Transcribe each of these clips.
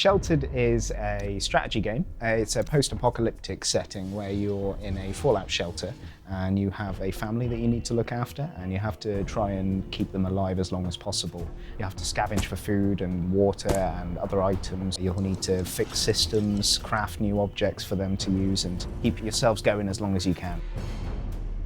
Sheltered is a strategy game. It's a post-apocalyptic setting where you're in a fallout shelter and you have a family that you need to look after, and you have to try and keep them alive as long as possible. You have to scavenge for food and water and other items. You'll need to fix systems, craft new objects for them to use, and keep yourselves going as long as you can.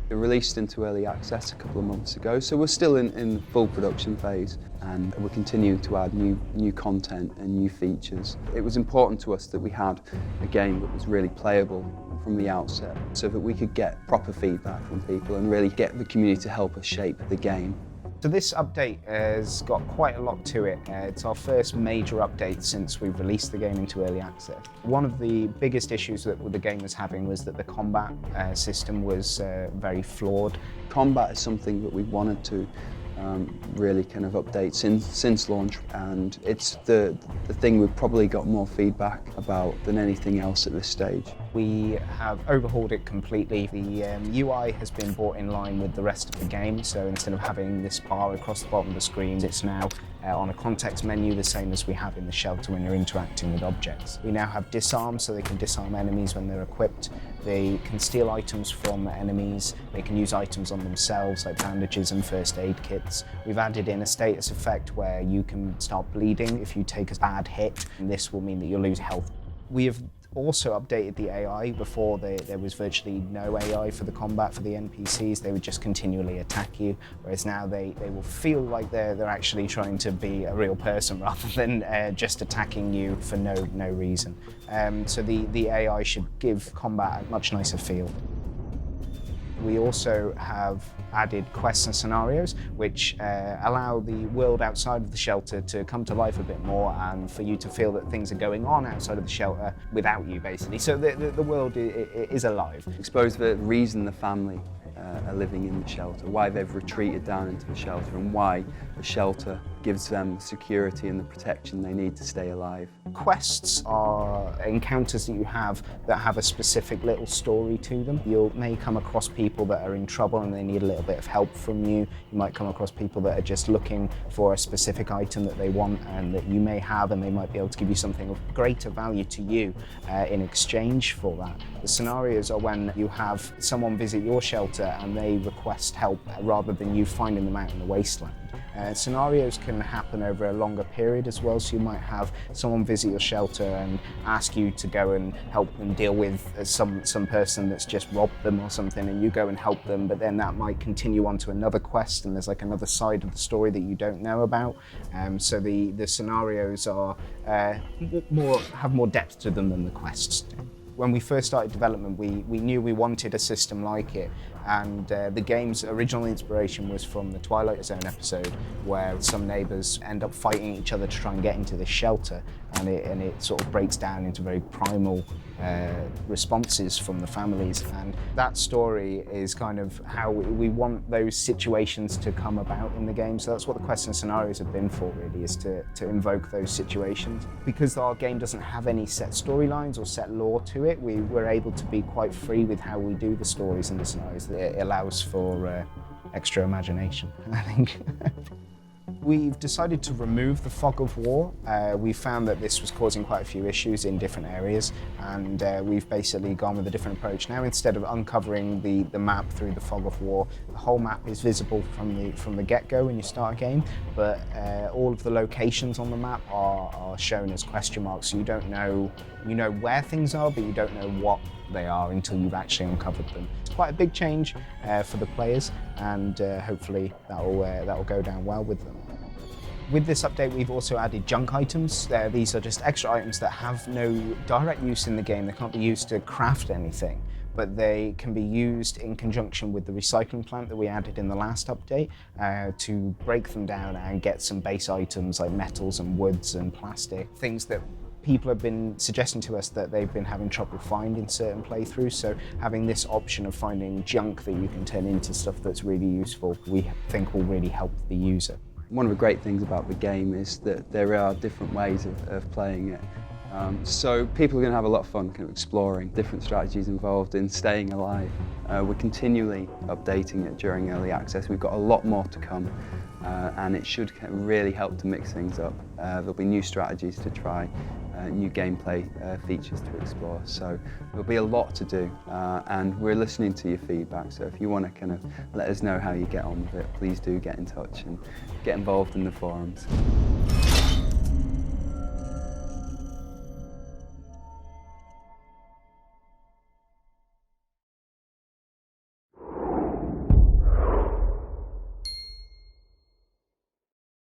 It released into early access a couple of months ago, so we're still in full production phase, and we're continuing to add new content and new features. It was important to us that we had a game that was really playable from the outset, so that we could get proper feedback from people and really get the community to help us shape the game. So this update has got quite a lot to it. It's our first major update since we've released the game into early access. One of the biggest issues that the game was having was that the combat system was very flawed. Combat is something that we wanted to really kind of update since launch, and it's the thing we've probably got more feedback about than anything else at this stage. We have overhauled it completely. The UI has been brought in line with the rest of the game, so instead of having this bar across the bottom of the screen, it's now on a context menu, the same as we have in the shelter when you're interacting with objects. We now have disarm, so they can disarm enemies when they're equipped. They can steal items from enemies. They can use items on themselves, like bandages and first aid kits. We've added in a status effect where you can start bleeding if you take a bad hit, and this will mean that you'll lose health. We have also updated the AI. Before, there was virtually no AI for the combat for the NPCs. They would just continually attack you, whereas now they will feel like they're actually trying to be a real person rather than just attacking you for no reason. So the AI should give combat a much nicer feel. We also have added quests and scenarios which allow the world outside of the shelter to come to life a bit more, and for you to feel that things are going on outside of the shelter without you, basically. So the world is alive. Expose the reason the family are living in the shelter, why they've retreated down into the shelter, and why the shelter gives them the security and the protection they need to stay alive. Quests are encounters that you have that have a specific little story to them. You may come across people that are in trouble and they need a little bit of help from you. You might come across people that are just looking for a specific item that they want and that you may have, and they might be able to give you something of greater value to you in exchange for that. The scenarios are when you have someone visit your shelter and they request help rather than you finding them out in the wasteland. Scenarios can happen over a longer period as well, so you might have someone visit your shelter and ask you to go and help them deal with some person that's just robbed them or something, and you go and help them, but then that might continue on to another quest, and there's like another side of the story that you don't know about. So the scenarios are have more depth to them than the quests do. When we first started development, we knew we wanted a system like it, and the game's original inspiration was from the Twilight Zone episode, where some neighbours end up fighting each other to try and get into this shelter, and it sort of breaks down into very primal responses from the families. And that story is kind of how we want those situations to come about in the game. So that's what the quests and scenarios have been for, really, is to invoke those situations. Because our game doesn't have any set storylines or set lore to it, we're able to be quite free with how we do the stories and the scenarios. It allows for extra imagination, I think. We've decided to remove the fog of war. We found that this was causing quite a few issues in different areas, and we've basically gone with a different approach. Now, instead of uncovering the map through the fog of war, the whole map is visible from the get-go when you start a game, but all of the locations on the map are shown as question marks, so you don't know, you know where things are, but you don't know what they are until you've actually uncovered them. It's quite a big change for the players, and hopefully that'll go down well with them. With this update, we've also added junk items. These are just extra items that have no direct use in the game. They can't be used to craft anything, but they can be used in conjunction with the recycling plant that we added in the last update to break them down and get some base items like metals and woods and plastic, things that people have been suggesting to us that they've been having trouble finding certain playthroughs. So having this option of finding junk that you can turn into stuff that's really useful, we think will really help the user. One of the great things about the game is that there are different ways of playing it. So people are going to have a lot of fun kind of exploring different strategies involved in staying alive. We're continually updating it during early access. We've got a lot more to come, and it should really help to mix things up. There'll be new strategies to try, new gameplay features to explore. So there'll be a lot to do, and we're listening to your feedback. So if you want to kind of let us know how you get on with it, please do get in touch and get involved in the forums.